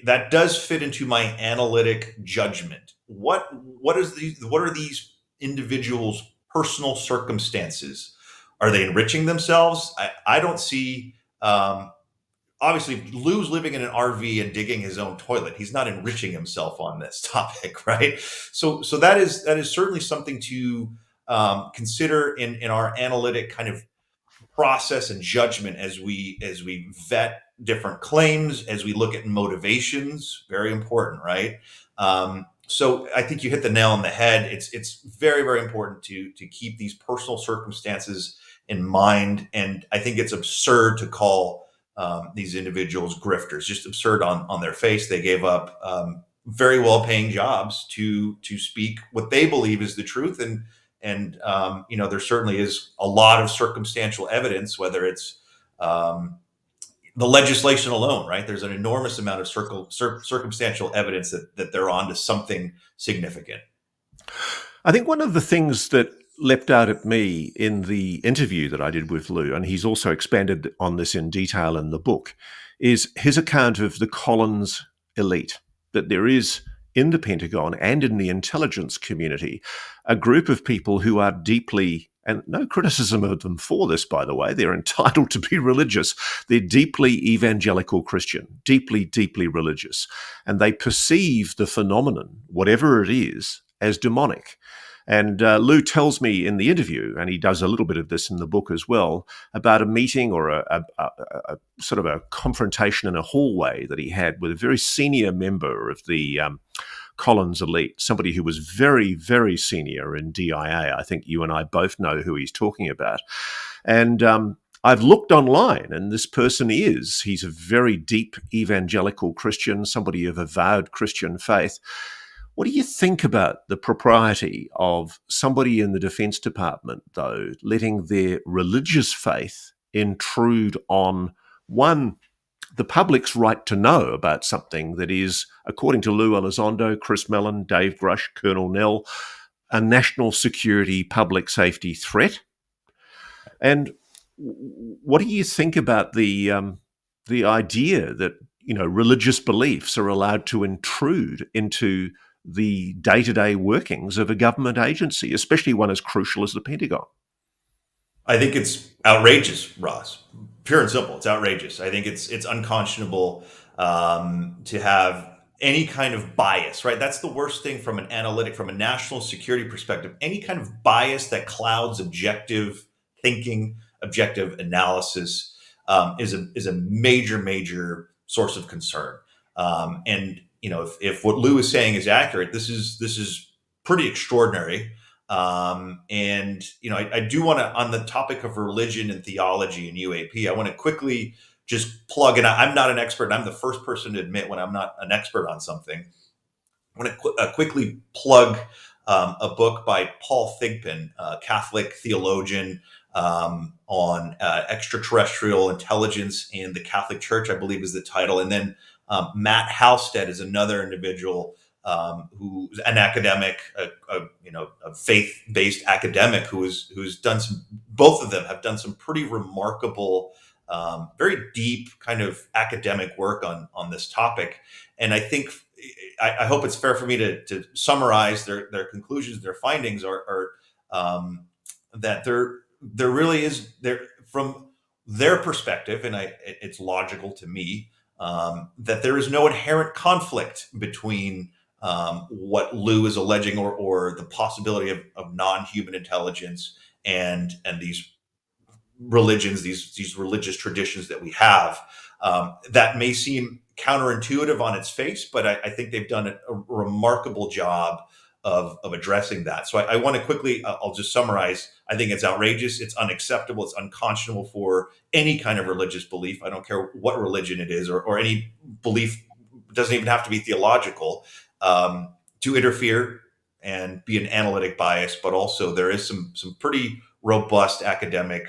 that does fit into my analytic judgment. What are these individuals' personal circumstances. Are they enriching themselves? I don't see. Obviously, Lou's living in an RV and digging his own toilet. He's not enriching himself on this topic, right? So that is certainly something to consider in our analytic kind of process and judgment as we vet different claims, as we look at motivations. Very important, right? So I think you hit the nail on the head. It's very, very important to keep these personal circumstances in mind, and I think it's absurd to call these individuals grifters. Just absurd on their face. They gave up very well paying jobs to speak what they believe is the truth, and there certainly is a lot of circumstantial evidence, whether it's the legislation alone, right? There's an enormous amount of circumstantial evidence that they're on to something significant. I think one of the things that leapt out at me in the interview that I did with Lue, and he's also expanded on this in detail in the book, is his account of the Collins elite, that there is in the Pentagon and in the intelligence community a group of people who are deeply, and no criticism of them for this, by the way, they're entitled to be religious. They're deeply evangelical Christian, deeply, deeply religious. And they perceive the phenomenon, whatever it is, as demonic. And Lue tells me in the interview, and he does a little bit of this in the book as well, about a meeting or a sort of a confrontation in a hallway that he had with a very senior member of the Collins elite, somebody who was very, very senior in DIA. I think you and I both know who he's talking about. And I've looked online, and this person he's a very deep evangelical Christian, somebody of avowed Christian faith. What do you think about the propriety of somebody in the Defense Department, though, letting their religious faith intrude on, one, the public's right to know about something that is, according to Lue Elizondo, Chris Mellon, Dave Grusch, Colonel Nell, a national security, public safety threat? And what do you think about the idea that religious beliefs are allowed to intrude into the day-to-day workings of a government agency, especially one as crucial as the Pentagon? I think it's outrageous, Ross. Pure and simple, it's outrageous. I think it's unconscionable to have any kind of bias, right? That's the worst thing from an analytic, from a national security perspective. Any kind of bias that clouds objective thinking, objective analysis is a major, major source of concern. And if what Lue is saying is accurate, this is pretty extraordinary. And I do want to, on the topic of religion and theology and UAP, I want to quickly just plug, and I'm not an expert. I'm the first person to admit when I'm not an expert on something. I want to quickly plug a book by Paul Thigpen, a Catholic theologian, on extraterrestrial intelligence in the Catholic Church, I believe is the title. And then Matt Halstead is another individual who's an academic, a faith-based academic who's done some. Both of them have done some pretty remarkable, very deep kind of academic work on this topic. And I think I hope it's fair for me to summarize their conclusions. Their findings are that there really is there from their perspective, and it's logical to me that there is no inherent conflict between what Lue is alleging or the possibility of non-human intelligence and these religions, these religious traditions that we have. That may seem counterintuitive on its face, but I think they've done a remarkable job of addressing that. So I want to quickly, I'll just summarize. I think it's outrageous. It's unacceptable. It's unconscionable for any kind of religious belief. I don't care what religion it is or any belief. It doesn't even have to be theological, to interfere and be an analytic bias. But also there is some pretty robust academic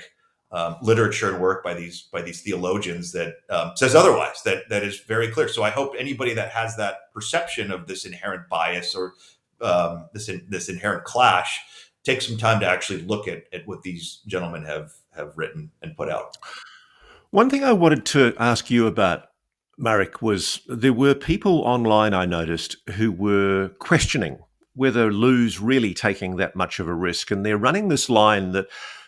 literature and work by these theologians that says otherwise. That is very clear. So I hope anybody that has that perception of this inherent bias or this inherent clash takes some time to actually look at what these gentlemen have written and put out. One thing I wanted to ask you about, Marek, was there were people online I noticed who were questioning whether Lue's really taking that much of a risk. And they're running this line that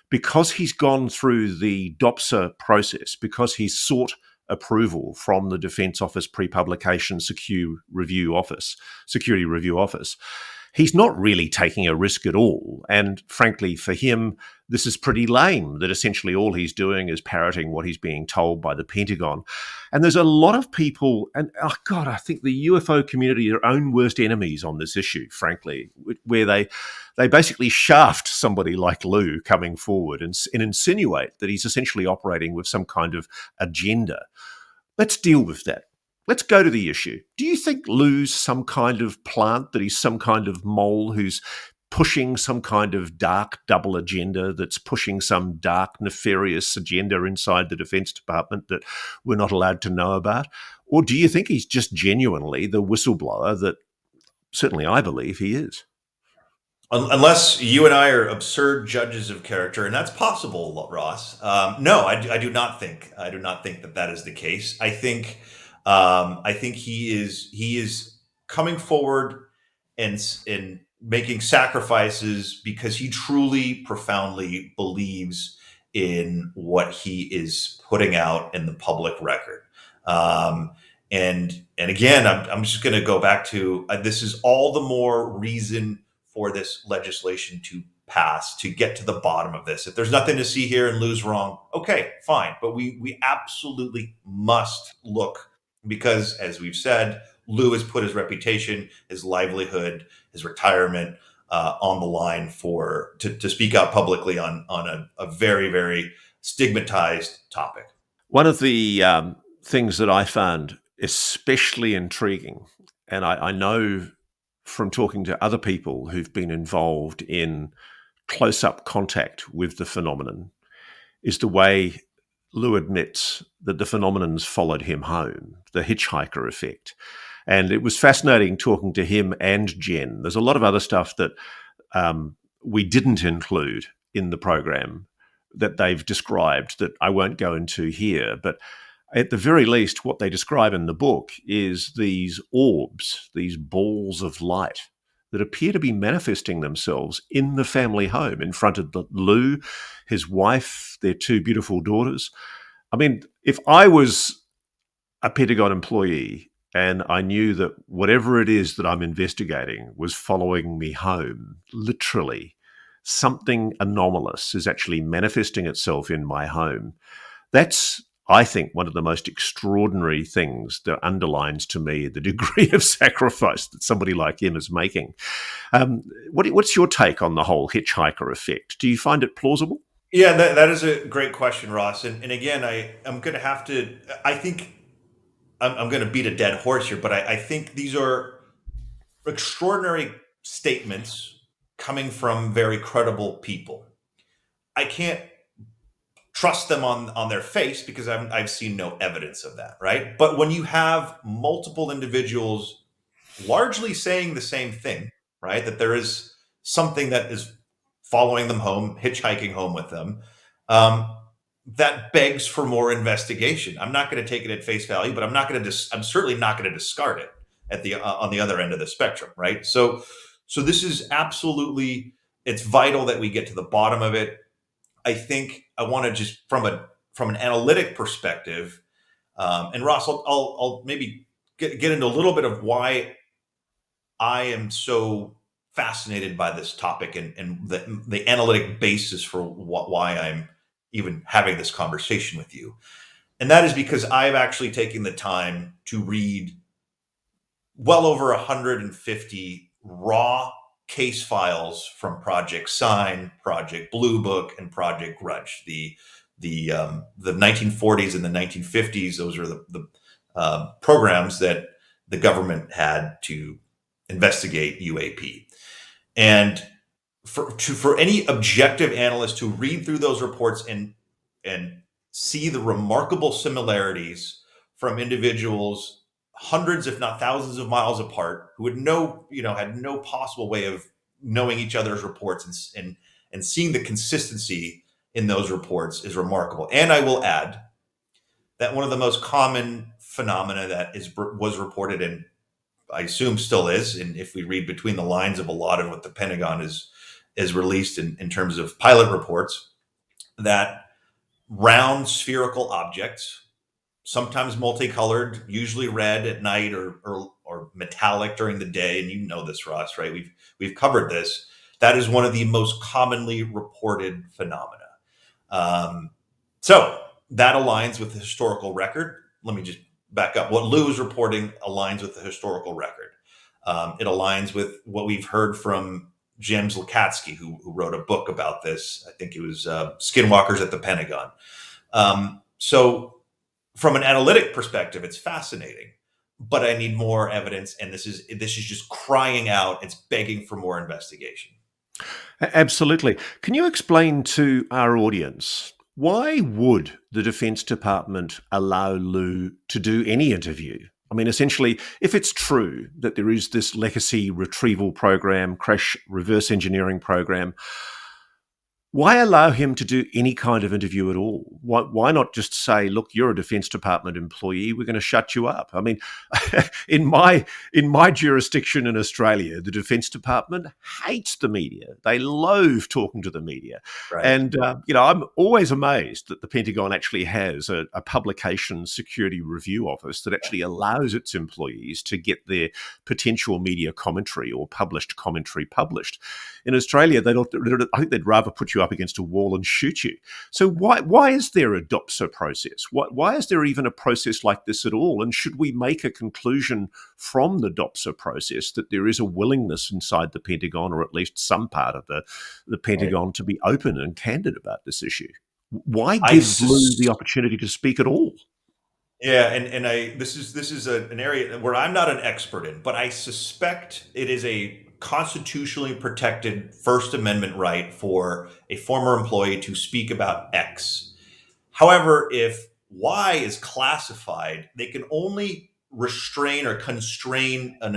because he's gone through the DOPSA process, because he's sought approval from the Defence Office Pre-Publication Security Review Office, he's not really taking a risk at all. And frankly, for him, this is pretty lame, that essentially all he's doing is parroting what he's being told by the Pentagon. And there's a lot of people, and I think the UFO community are their own worst enemies on this issue, frankly, where they basically shaft somebody like Lue coming forward and insinuate that he's essentially operating with some kind of agenda. Let's deal with that. Let's go to the issue. Do you think Lue's some kind of plant, that he's some kind of mole who's pushing some kind of dark double agenda, that's pushing some dark, nefarious agenda inside the Defense Department that we're not allowed to know about? Or do you think he's just genuinely the whistleblower that certainly I believe he is? Unless you and I are absurd judges of character, and that's possible, Ross. No, I do not think. I do not think that is the case. I think he is coming forward and making sacrifices because he truly, profoundly believes in what he is putting out in the public record. And again, I'm just going to go back to this is all the more reason for this legislation to pass, to get to the bottom of this. If there's nothing to see here and Lue's wrong, okay, fine. But we absolutely must look, because as we've said, Lue has put his reputation, his livelihood, his retirement on the line to speak out publicly on a very, very stigmatized topic. One of the things that I found especially intriguing, and I know from talking to other people who've been involved in close-up contact with the phenomenon, is the way Lue admits that the phenomenon's followed him home, the hitchhiker effect. And it was fascinating talking to him and Jen. There's a lot of other stuff that we didn't include in the program that they've described that I won't go into here. But at the very least, what they describe in the book is these orbs, these balls of light that appear to be manifesting themselves in the family home in front of Lue, his wife, their two beautiful daughters. I mean, if I was a Pentagon employee and I knew that whatever it is that I'm investigating was following me home, literally, something anomalous is actually manifesting itself in my home. That's, I think, one of the most extraordinary things that underlines to me the degree of sacrifice that somebody like him is making. What's your take on the whole hitchhiker effect? Do you find it plausible? Yeah, that is a great question, Ross. And again, I'm going to have to, I think I'm going to beat a dead horse here, but I think these are extraordinary statements coming from very credible people. I can't trust them on their face because I've seen no evidence of that, right? But when you have multiple individuals largely saying the same thing, right, that there is something that is following them home, hitchhiking home with them, that begs for more investigation. I'm not going to take it at face value, but I'm certainly not going to discard it at the on the other end of the spectrum, right? So this is absolutely, it's vital that we get to the bottom of it. I think I want to just from an analytic perspective, and Ross, I'll maybe get into a little bit of why I am so fascinated by this topic and the analytic basis for why I'm even having this conversation with you. And that is because I've actually taken the time to read well over 150 raw case files from Project Sign, Project Blue Book, and Project Grudge. The 1940s and the 1950s, those are the programs that the government had to investigate UAP. And for any objective analyst to read through those reports and see the remarkable similarities from individuals hundreds, if not thousands of miles apart, who had no possible way of knowing each other's reports and seeing the consistency in those reports is remarkable. And I will add that one of the most common phenomena that was reported in I assume still is, and if we read between the lines of a lot of what the Pentagon is released in terms of pilot reports, that round spherical objects, sometimes multicolored, usually red at night or metallic during the day. And you know this, Ross, right? We've covered this. That is one of the most commonly reported phenomena. So that aligns with the historical record. Let me just back up. What Lue is reporting aligns with the historical record. It aligns with what we've heard from James Lukatsky, who wrote a book about this. I think it was Skinwalkers at the Pentagon. So from an analytic perspective, it's fascinating, but I need more evidence. And this is just crying out. It's begging for more investigation. Absolutely. Can you explain to our audience, why would the Defense Department allow Lue to do any interview? I mean, essentially, if it's true that there is this legacy retrieval program, crash reverse engineering program, why allow him to do any kind of interview at all? Why not just say, look, you're a Defense Department employee, we're going to shut you up? I mean, in my jurisdiction in Australia, the Defense Department hates the media. They loathe talking to the media. Right. And, I'm always amazed that the Pentagon actually has a publication security review office that actually allows its employees to get their potential media commentary or published commentary published. In Australia, I think they'd rather put you up against a wall and shoot you. So why is there a DOPSA process? Why is there even a process like this at all? And should we make a conclusion from the DOPSA process that there is a willingness inside the Pentagon, or at least some part of the Pentagon, to be open and candid about this issue? Why give Lue the opportunity to speak at all? Yeah, and this is an area where I'm not an expert in, but I suspect it is a constitutionally protected First Amendment right for a former employee to speak about X. However, if Y is classified, they can only restrain or constrain an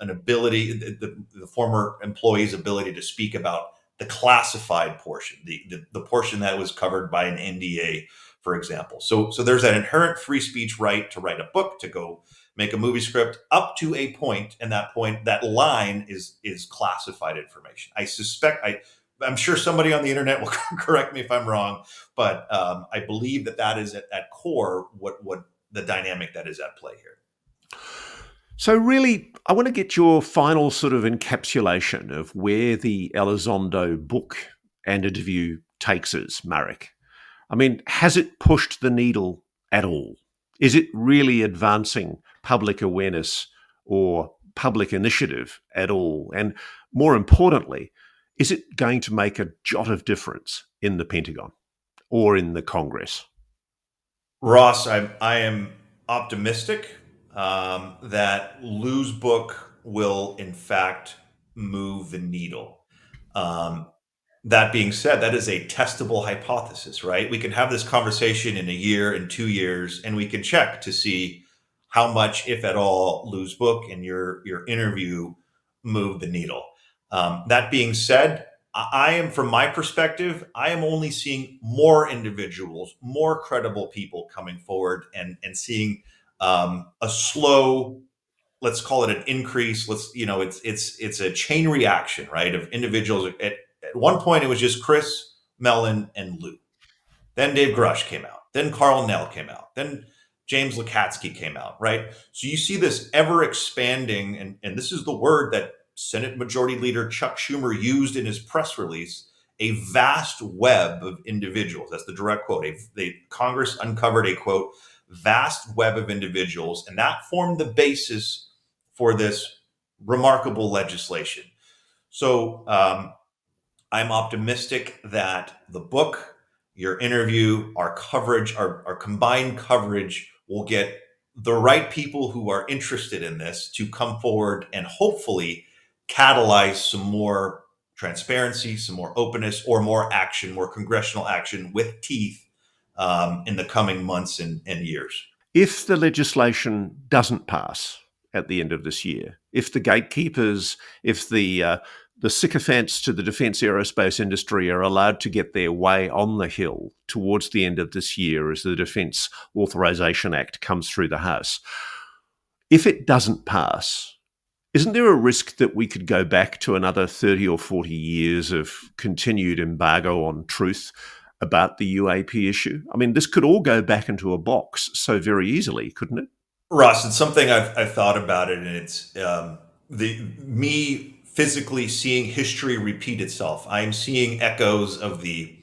ability, the former employee's ability to speak about the classified portion, the portion that was covered by an NDA, for example. So there's that inherent free speech right to write a book, to go make a movie script, up to a point, and that line is classified information. I suspect, I'm sure somebody on the internet will correct me if I'm wrong, but I believe that is at core what the dynamic that is at play here. So really, I want to get your final sort of encapsulation of where the Elizondo book and interview takes us, Marek. I mean, has it pushed the needle at all? Is it really advancing public awareness or public initiative at all? And more importantly, is it going to make a jot of difference in the Pentagon or in the Congress? Ross, I am optimistic that Lue's book will, in fact, move the needle. That being said, that is a testable hypothesis, right? We can have this conversation in a year, in 2 years, and we can check to see how much, if at all, Lue's book and your interview moved the needle. That being said, I am, from my perspective, I am only seeing more individuals, more credible people coming forward and seeing a slow, let's call it an increase. It's a chain reaction, right? Of individuals. At one point, it was just Chris, Mellon, and Lue. Then Dave Grusch came out. Then Carl Nell came out. Then James Lukatsky came out, right? So you see this ever expanding, and this is the word that Senate Majority Leader Chuck Schumer used in his press release, a vast web of individuals. That's the direct quote. Congress uncovered a, quote, vast web of individuals, and that formed the basis for this remarkable legislation. So I'm optimistic that the book, your interview, our coverage, our combined coverage will get the right people who are interested in this to come forward and hopefully catalyze some more transparency, some more openness, or more action, more congressional action with teeth in the coming months and years. If the legislation doesn't pass at the end of this year, if the gatekeepers, if the sycophants to the defence aerospace industry are allowed to get their way on the Hill towards the end of this year as the Defence Authorisation Act comes through the House, If it doesn't pass, isn't there a risk that we could go back to another 30 or 40 years of continued embargo on truth about the UAP issue? I mean, this could all go back into a box so very easily, couldn't it? Ross, it's something I've thought about it, and it's me physically seeing history repeat itself. I am seeing echoes of the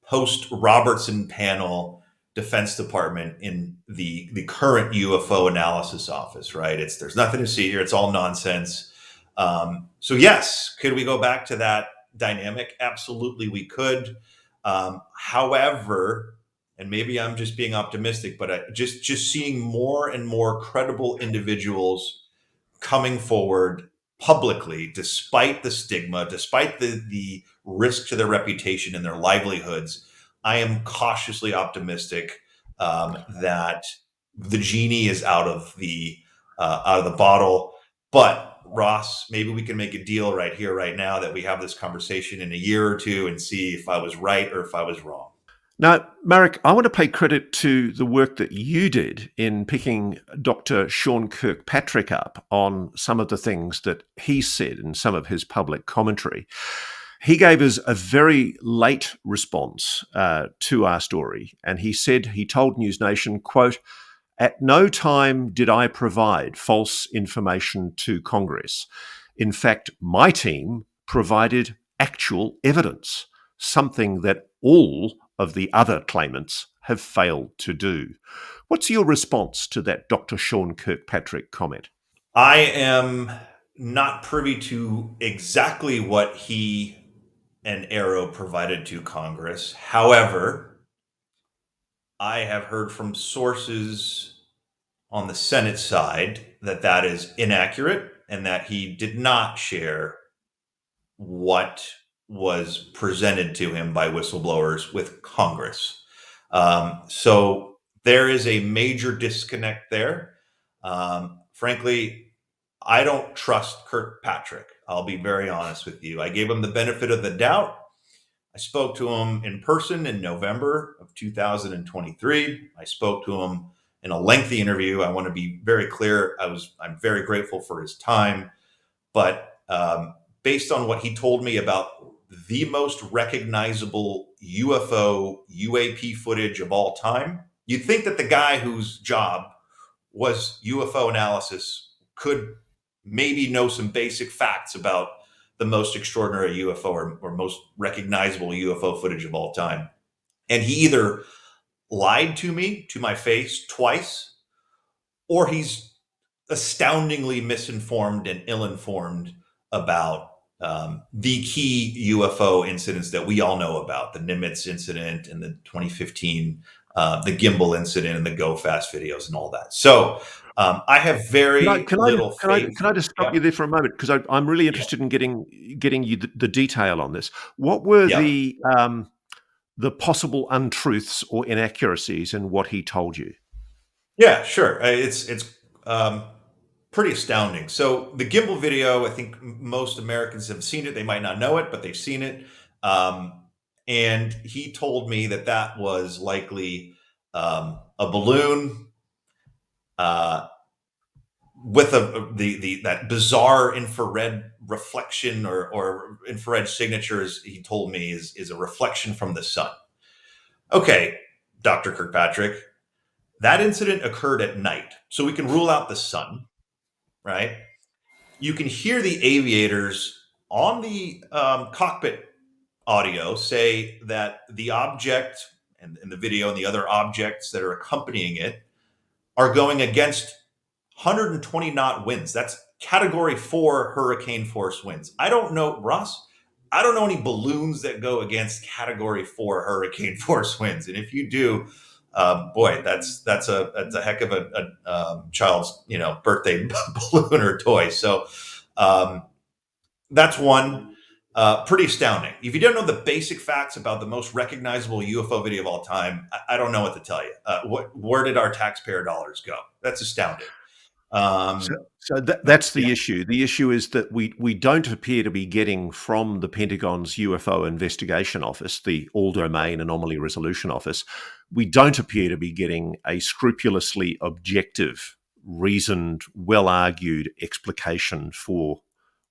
post Robertson panel Defense Department in the current UFO analysis office. Right? There's nothing to see here. It's all nonsense. So yes, could we go back to that dynamic? Absolutely, we could. However, and maybe I'm just being optimistic, but just seeing more and more credible individuals coming forward publicly, despite the stigma, despite the risk to their reputation and their livelihoods, I am cautiously optimistic that the genie is out of the bottle. But Ross, maybe we can make a deal right here, right now, that we have this conversation in a year or two and see if I was right or if I was wrong. Now, Marek, I want to pay credit to the work that you did in picking Dr. Sean Kirkpatrick up on some of the things that he said in some of his public commentary. He gave us a very late response to our story, and he told NewsNation, quote, "At no time did I provide false information to Congress. In fact, my team provided actual evidence, something that all of the other claimants have failed to do." What's your response to that Dr. Sean Kirkpatrick comment? I am not privy to exactly what he and AARO provided to Congress. However, I have heard from sources on the Senate side that is inaccurate and that he did not share what was presented to him by whistleblowers with Congress. So there is a major disconnect there. Frankly, I don't trust Kirkpatrick. I'll be very honest with you. I gave him the benefit of the doubt. I spoke to him in person in November of 2023. I spoke to him in a lengthy interview. I want to be very clear. I'm very grateful for his time, but based on what he told me about the most recognizable UFO UAP footage of all time, you'd think that the guy whose job was UFO analysis could maybe know some basic facts about the most extraordinary UFO or most recognizable UFO footage of all time. And he either lied to me to my face twice, or he's astoundingly misinformed and ill-informed about the key UFO incidents that we all know about, the Nimitz incident and the 2015, the gimbal incident and the Go Fast videos and all that. So I have very little faith. Can I just stop you there for a moment? Because I'm really interested in getting you the detail on this. What were the possible untruths or inaccuracies in what he told you? Yeah, sure. It's pretty astounding. So the gimbal video, I think most Americans have seen it. They might not know it, but they've seen it. And he told me that was likely a balloon with that bizarre infrared reflection or infrared signatures. He told me is a reflection from the sun. Okay, Dr. Kirkpatrick, that incident occurred at night, so we can rule out the sun, right? You can hear the aviators on the cockpit audio say that the object and the video and the other objects that are accompanying it are going against 120 knot winds. That's category 4 hurricane force winds. I don't know, Ross, I don't know any balloons that go against category 4 hurricane force winds. And if you do, boy, that's a heck of a child's birthday balloon or toy. So that's one. Pretty astounding. If you don't know the basic facts about the most recognizable UFO video of all time, I don't know what to tell you. Where did our taxpayer dollars go? That's astounding. So that's the issue. The issue is that we don't appear to be getting from the Pentagon's UFO investigation office, the all-domain anomaly resolution office, we don't appear to be getting a scrupulously objective reasoned, well-argued explication for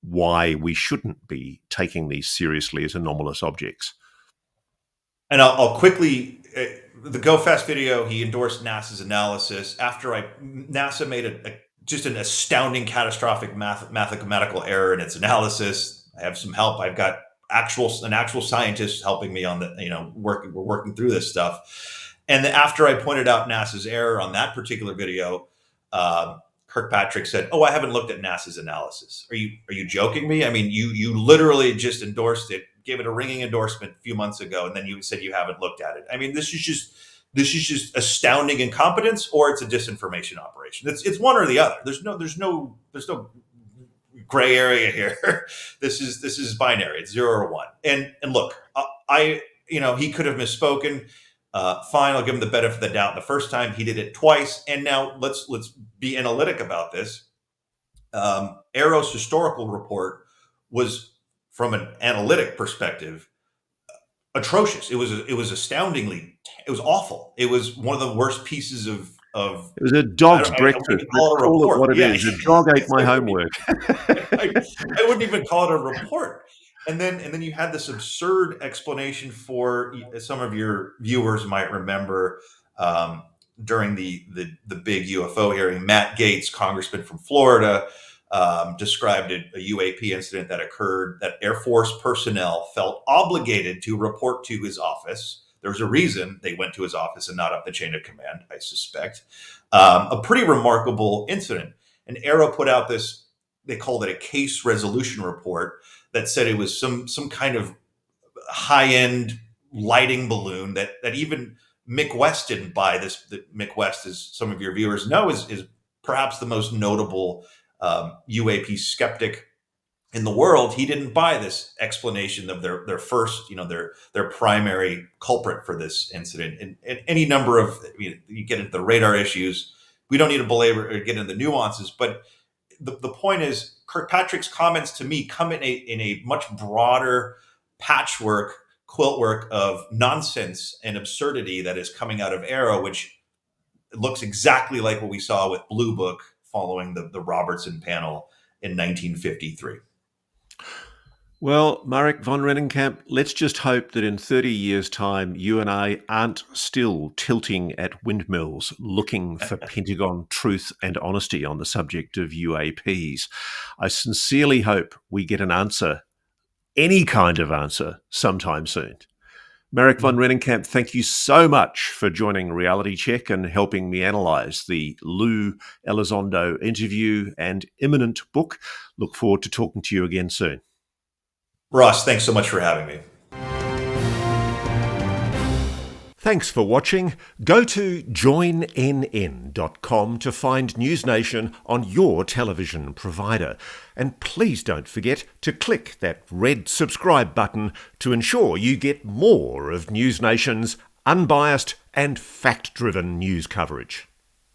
why we shouldn't be taking these seriously as anomalous objects. And I'll quickly, the Go Fast video, he endorsed NASA's analysis. After NASA made just an astounding catastrophic mathematical error in its analysis. I have some help. I've got an actual scientist helping me on we're working through this stuff. And then after I pointed out NASA's error on that particular video, Kirkpatrick said, "Oh, I haven't looked at NASA's analysis. Are you joking me? I mean, you literally just endorsed it, gave it a ringing endorsement a few months ago, and then you said you haven't looked at it. I mean, this is just astounding incompetence, or it's a disinformation operation. It's one or the other. There's no gray area here. This is binary. It's 0 or 1. And look, he could have misspoken. Fine, I'll give him the benefit of the doubt. The first time he did it twice, and now let's be analytic about this. AARO's historical report was, from an analytic perspective, atrocious. It was astoundingly. It was awful. It was one of the worst pieces of. It was a dog's breakfast. Let's call it what it is. A dog ate my homework. I wouldn't even call it a report. And then you had this absurd explanation for, some of your viewers might remember, during the big UFO hearing, Matt Gaetz, congressman from Florida, described a UAP incident that occurred, that Air Force personnel felt obligated to report to his office. There's a reason they went to his office and not up the chain of command, I suspect. A pretty remarkable incident. And AARO put out this, they called it a case resolution report, that said it was some kind of high-end lighting balloon that even Mick West didn't buy. Mick West, as some of your viewers know, is perhaps the most notable UAP skeptic in the world. He didn't buy this explanation of their first, their primary culprit for this incident. And any number of, you get into the radar issues. We don't need to belabor or get into the nuances, but the point is, Kirkpatrick's comments to me come in a much broader quiltwork of nonsense and absurdity that is coming out of AARO, which looks exactly like what we saw with Blue Book following the Robertson panel in 1953. Well, Marek von Rennenkampff, let's just hope that in 30 years' time, you and I aren't still tilting at windmills looking for Pentagon truth and honesty on the subject of UAPs. I sincerely hope we get an answer, any kind of answer, sometime soon. Marek von Rennenkampff, thank you so much for joining Reality Check and helping me analyse the Lue Elizondo interview and imminent book. Look forward to talking to you again soon. Ross, thanks so much for having me. Thanks for watching. Go to joinnn.com to find NewsNation on your television provider. And please don't forget to click that red subscribe button to ensure you get more of NewsNation's unbiased and fact-driven news coverage.